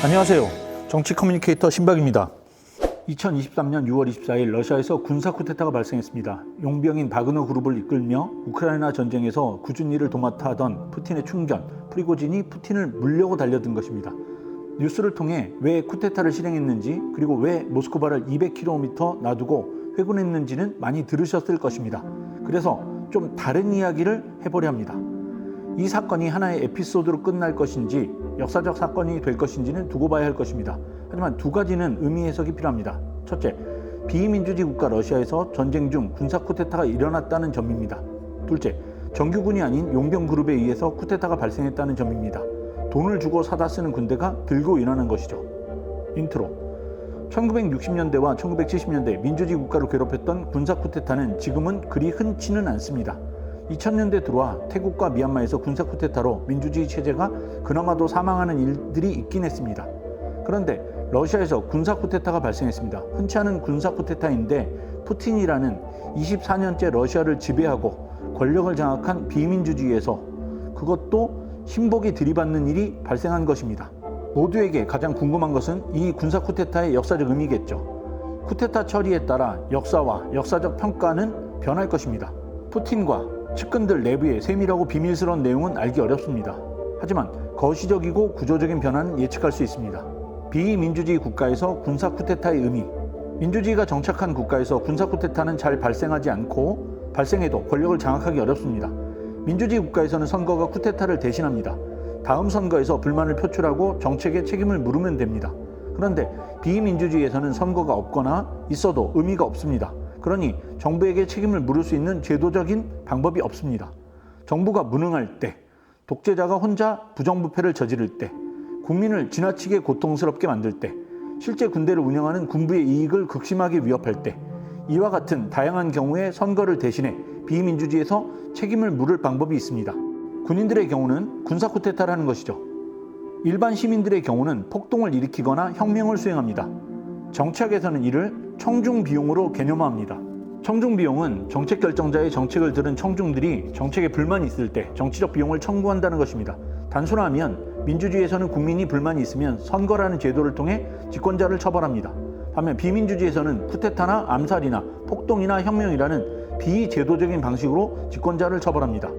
안녕하세요. 정치 커뮤니케이터 신박입니다. 2023년 6월 24일 러시아에서 군사 쿠데타가 발생했습니다. 용병인 바그너 그룹을 이끌며 우크라이나 전쟁에서 꾸준히 일을 도맡아 하던 푸틴의 충견, 프리고진이 푸틴을 물려고 달려든 것입니다. 뉴스를 통해 왜 쿠데타를 실행했는지, 그리고 왜 모스크바를 200km 놔두고 회군했는지는 많이 들으셨을 것입니다. 그래서 좀 다른 이야기를 해보려 합니다. 이 사건이 하나의 에피소드로 끝날 것인지 역사적 사건이 될 것인지는 두고 봐야 할 것입니다. 하지만 두 가지는 의미 해석이 필요합니다. 첫째, 비민주주의 국가 러시아에서 전쟁 중 군사 쿠데타가 일어났다는 점입니다. 둘째, 정규군이 아닌 용병 그룹에 의해서 쿠데타가 발생했다는 점입니다. 돈을 주고 사다 쓰는 군대가 들고 일어난 것이죠. 인트로. 1960년대와 1970년대 민주주의 국가를 괴롭혔던 군사 쿠데타는 지금은 그리 흔치는 않습니다. 2000년대 들어와 태국과 미얀마에서 군사 쿠데타로 민주주의 체제가 그나마도 사망하는 일들이 있긴 했습니다. 그런데 러시아에서 군사 쿠데타가 발생했습니다. 흔치 않은 군사 쿠데타인데 푸틴이라는 24년째 러시아를 지배하고 권력을 장악한 비민주주의에서 그것도 신복이 들이받는 일이 발생한 것입니다. 모두에게 가장 궁금한 것은 이 군사 쿠데타의 역사적 의미겠죠. 쿠데타 처리에 따라 역사와 역사적 평가는 변할 것입니다. 푸틴과 측근들 내부의 세밀하고 비밀스러운 내용은 알기 어렵습니다. 하지만 거시적이고 구조적인 변화는 예측할 수 있습니다. 비민주주의 국가에서 군사 쿠데타의 의미. 민주주의가 정착한 국가에서 군사 쿠데타는 잘 발생하지 않고 발생해도 권력을 장악하기 어렵습니다. 민주주의 국가에서는 선거가 쿠데타를 대신합니다. 다음 선거에서 불만을 표출하고 정책에 책임을 물으면 됩니다. 그런데 비민주주의에서는 선거가 없거나 있어도 의미가 없습니다. 그러니 정부에게 책임을 물을 수 있는 제도적인 방법이 없습니다. 정부가 무능할 때, 독재자가 혼자 부정부패를 저지를 때, 국민을 지나치게 고통스럽게 만들 때, 실제 군대를 운영하는 군부의 이익을 극심하게 위협할 때, 이와 같은 다양한 경우에 선거를 대신해 비민주주의에서 책임을 물을 방법이 있습니다. 군인들의 경우는 군사 쿠데타를 하는 것이죠. 일반 시민들의 경우는 폭동을 일으키거나 혁명을 수행합니다. 정치학에서는 이를 청중비용으로 개념화합니다. 청중비용은 정책 결정자의 정책을 들은 청중들이 정책에 불만이 있을 때 정치적 비용을 청구한다는 것입니다. 단순화하면 민주주의에서는 국민이 불만이 있으면 선거라는 제도를 통해 집권자를 처벌합니다. 반면 비민주주의에서는 쿠데타나 암살이나 폭동이나 혁명이라는 비제도적인 방식으로 집권자를 처벌합니다.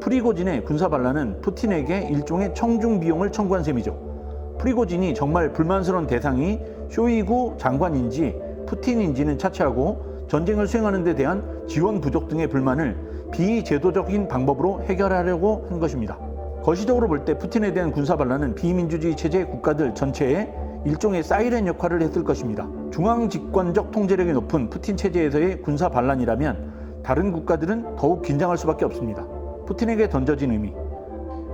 프리고진의 군사반란은 푸틴에게 일종의 청중비용을 청구한 셈이죠. 프리고진이 정말 불만스러운 대상이 쇼이구 장관인지 푸틴인지는 차치하고 전쟁을 수행하는 데 대한 지원 부족 등의 불만을 비제도적인 방법으로 해결하려고 한 것입니다. 거시적으로 볼 때 푸틴에 대한 군사반란은 비민주주의 체제 국가들 전체에 일종의 사이렌 역할을 했을 것입니다. 중앙집권적 통제력이 높은 푸틴 체제에서의 군사반란이라면 다른 국가들은 더욱 긴장할 수밖에 없습니다. 푸틴에게 던져진 의미.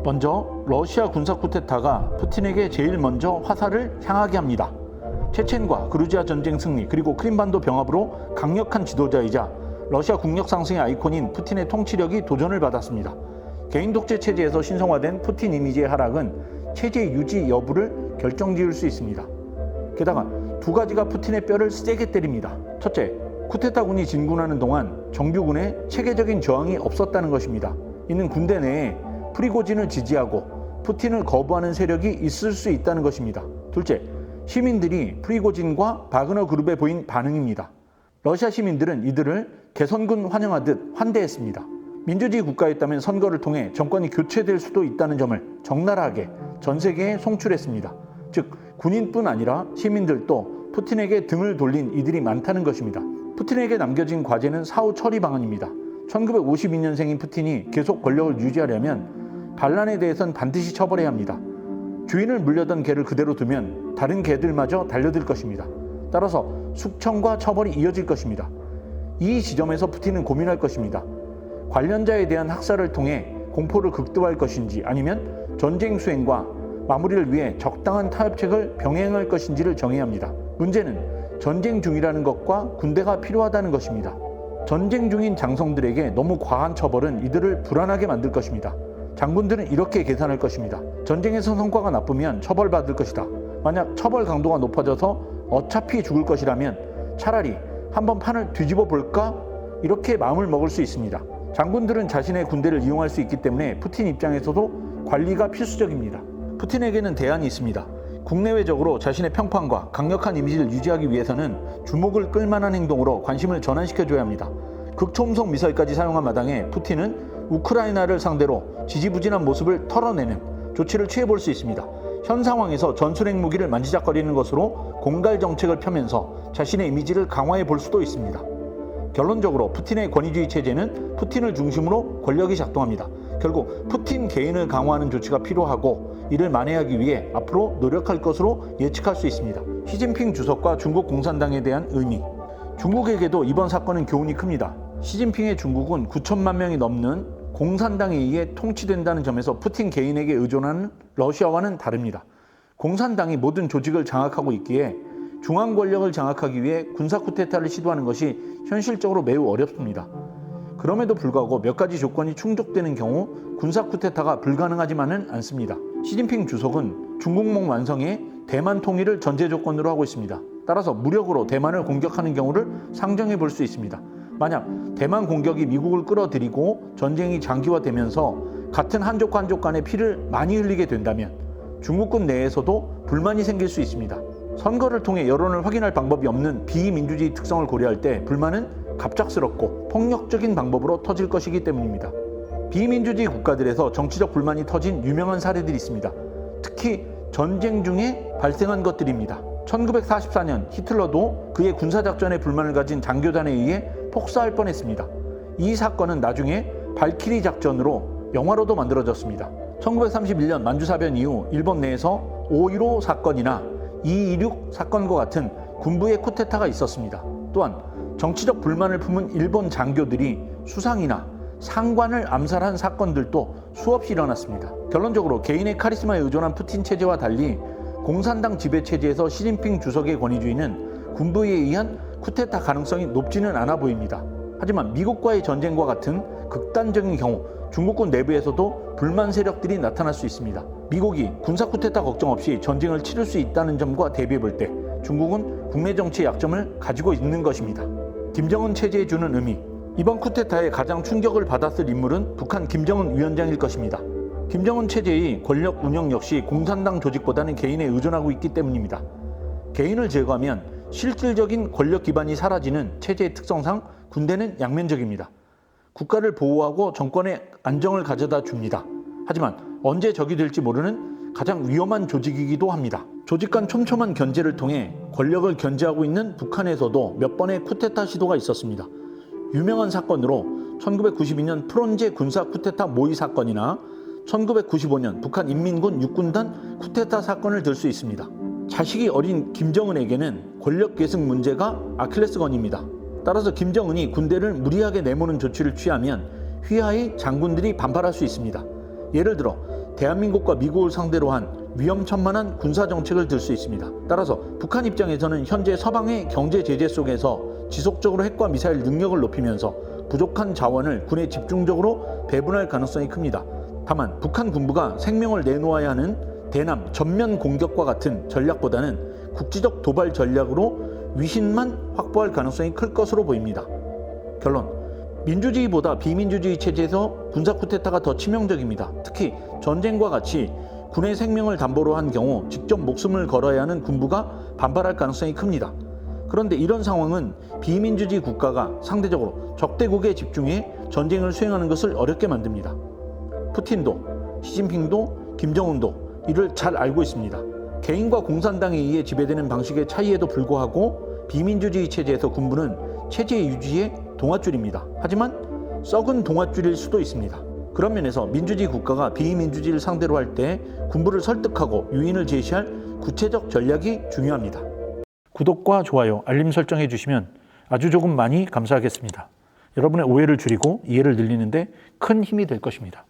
먼저 러시아 군사 쿠데타가 푸틴에게 제일 먼저 화살을 향하게 합니다. 체첸과 그루지아 전쟁 승리, 그리고 크림반도 병합으로 강력한 지도자이자 러시아 국력 상승의 아이콘인 푸틴의 통치력이 도전을 받았습니다. 개인 독재 체제에서 신성화된 푸틴 이미지의 하락은 체제 유지 여부를 결정지을 수 있습니다. 게다가 두 가지가 푸틴의 뼈를 세게 때립니다. 첫째, 쿠데타군이 진군하는 동안 정규군의 체계적인 저항이 없었다는 것입니다. 이는 군대 내에 프리고진을 지지하고 푸틴을 거부하는 세력이 있을 수 있다는 것입니다. 둘째, 시민들이 프리고진과 바그너 그룹에 보인 반응입니다. 러시아 시민들은 이들을 개선군 환영하듯 환대했습니다. 민주주의 국가였다면 선거를 통해 정권이 교체될 수도 있다는 점을 적나라하게 전 세계에 송출했습니다. 즉, 군인뿐 아니라 시민들도 푸틴에게 등을 돌린 이들이 많다는 것입니다. 푸틴에게 남겨진 과제는 사후 처리 방안입니다. 1952년생인 푸틴이 계속 권력을 유지하려면 반란에 대해선 반드시 처벌해야 합니다. 주인을 물려던 개를 그대로 두면 다른 개들마저 달려들 것입니다. 따라서 숙청과 처벌이 이어질 것입니다. 이 지점에서 푸틴은 고민할 것입니다. 관련자에 대한 학살을 통해 공포를 극대화할 것인지 아니면 전쟁 수행과 마무리를 위해 적당한 타협책을 병행할 것인지를 정해야 합니다. 문제는 전쟁 중이라는 것과 군대가 필요하다는 것입니다. 전쟁 중인 장성들에게 너무 과한 처벌은 이들을 불안하게 만들 것입니다. 장군들은 이렇게 계산할 것입니다. 전쟁에서 성과가 나쁘면 처벌받을 것이다. 만약 처벌 강도가 높아져서 어차피 죽을 것이라면 차라리 한번 판을 뒤집어 볼까? 이렇게 마음을 먹을 수 있습니다. 장군들은 자신의 군대를 이용할 수 있기 때문에 푸틴 입장에서도 관리가 필수적입니다. 푸틴에게는 대안이 있습니다. 국내외적으로 자신의 평판과 강력한 이미지를 유지하기 위해서는 주목을 끌만한 행동으로 관심을 전환시켜줘야 합니다. 극초음속 미사일까지 사용한 마당에 푸틴은 우크라이나를 상대로 지지부진한 모습을 털어내는 조치를 취해볼 수 있습니다. 현 상황에서 전술핵 무기를 만지작거리는 것으로 공갈 정책을 펴면서 자신의 이미지를 강화해 볼 수도 있습니다. 결론적으로 푸틴의 권위주의 체제는 푸틴을 중심으로 권력이 작동합니다. 결국 푸틴 개인을 강화하는 조치가 필요하고 이를 만회하기 위해 앞으로 노력할 것으로 예측할 수 있습니다. 시진핑 주석과 중국 공산당에 대한 의미. 중국에게도 이번 사건은 교훈이 큽니다. 시진핑의 중국은 9천만 명이 넘는 공산당에 의해 통치된다는 점에서 푸틴 개인에게 의존하는 러시아와는 다릅니다. 공산당이 모든 조직을 장악하고 있기에 중앙 권력을 장악하기 위해 군사 쿠데타를 시도하는 것이 현실적으로 매우 어렵습니다. 그럼에도 불구하고 몇 가지 조건이 충족되는 경우 군사 쿠데타가 불가능하지만은 않습니다. 시진핑 주석은 중국몽 완성에 대만 통일을 전제 조건으로 하고 있습니다. 따라서 무력으로 대만을 공격하는 경우를 상정해 볼 수 있습니다. 만약 대만 공격이 미국을 끌어들이고 전쟁이 장기화되면서 같은 한족과 한족 간의 피를 많이 흘리게 된다면 중국군 내에서도 불만이 생길 수 있습니다. 선거를 통해 여론을 확인할 방법이 없는 비민주주의 특성을 고려할 때 불만은 갑작스럽고 폭력적인 방법으로 터질 것이기 때문입니다. 비민주주의 국가들에서 정치적 불만이 터진 유명한 사례들이 있습니다. 특히 전쟁 중에 발생한 것들입니다. 1944년 히틀러도 그의 군사작전에 불만을 가진 장교단에 의해 폭사할 뻔했습니다. 이 사건은 나중에 발키리 작전으로 영화로도 만들어졌습니다. 1931년 만주사변 이후 일본 내에서 5.15 사건이나 2.26 사건과 같은 군부의 쿠데타가 있었습니다. 또한 정치적 불만을 품은 일본 장교들이 수상이나 상관을 암살한 사건들도 수없이 일어났습니다. 결론적으로 개인의 카리스마에 의존한 푸틴 체제와 달리 공산당 지배 체제에서 시진핑 주석의 권위주의는 군부에 의한 쿠데타 가능성이 높지는 않아 보입니다. 하지만 미국과의 전쟁과 같은 극단적인 경우 중국군 내부에서도 불만 세력들이 나타날 수 있습니다. 미국이 군사 쿠데타 걱정 없이 전쟁을 치를 수 있다는 점과 대비해 볼 때 중국은 국내 정치의 약점을 가지고 있는 것입니다. 김정은 체제에 주는 의미. 이번 쿠데타에 가장 충격을 받았을 인물은 북한 김정은 위원장일 것입니다. 김정은 체제의 권력 운영 역시 공산당 조직보다는 개인에 의존하고 있기 때문입니다. 개인을 제거하면 실질적인 권력 기반이 사라지는 체제의 특성상 군대는 양면적입니다. 국가를 보호하고 정권의 안정을 가져다 줍니다. 하지만 언제 적이 될지 모르는 가장 위험한 조직이기도 합니다. 조직 간 촘촘한 견제를 통해 권력을 견제하고 있는 북한에서도 몇 번의 쿠데타 시도가 있었습니다. 유명한 사건으로 1992년 프론제 군사 쿠데타 모의 사건이나 1995년 북한 인민군 육군단 쿠데타 사건을 들 수 있습니다. 자식이 어린 김정은에게는 권력 계승 문제가 아킬레스건입니다. 따라서 김정은이 군대를 무리하게 내모는 조치를 취하면 휘하의 장군들이 반발할 수 있습니다. 예를 들어 대한민국과 미국을 상대로 한 위험천만한 군사정책을 들 수 있습니다. 따라서 북한 입장에서는 현재 서방의 경제 제재 속에서 지속적으로 핵과 미사일 능력을 높이면서 부족한 자원을 군에 집중적으로 배분할 가능성이 큽니다. 다만 북한 군부가 생명을 내놓아야 하는 대남 전면 공격과 같은 전략보다는 국지적 도발 전략으로 위신만 확보할 가능성이 클 것으로 보입니다. 결론. 민주주의보다 비민주주의 체제에서 군사 쿠데타가 더 치명적입니다. 특히 전쟁과 같이 군의 생명을 담보로 한 경우 직접 목숨을 걸어야 하는 군부가 반발할 가능성이 큽니다. 그런데 이런 상황은 비민주주의 국가가 상대적으로 적대국에 집중해 전쟁을 수행하는 것을 어렵게 만듭니다. 푸틴도, 시진핑도, 김정은도 이를 잘 알고 있습니다. 개인과 공산당에 의해 지배되는 방식의 차이에도 불구하고 비민주주의 체제에서 군부는 체제 유지의 동아줄입니다. 하지만 썩은 동아줄일 수도 있습니다. 그런 면에서 민주주의 국가가 비민주주의를 상대로 할 때 군부를 설득하고 유인을 제시할 구체적 전략이 중요합니다. 구독과 좋아요, 알림 설정해 주시면 아주 조금 많이 감사하겠습니다. 여러분의 오해를 줄이고 이해를 늘리는 데 큰 힘이 될 것입니다.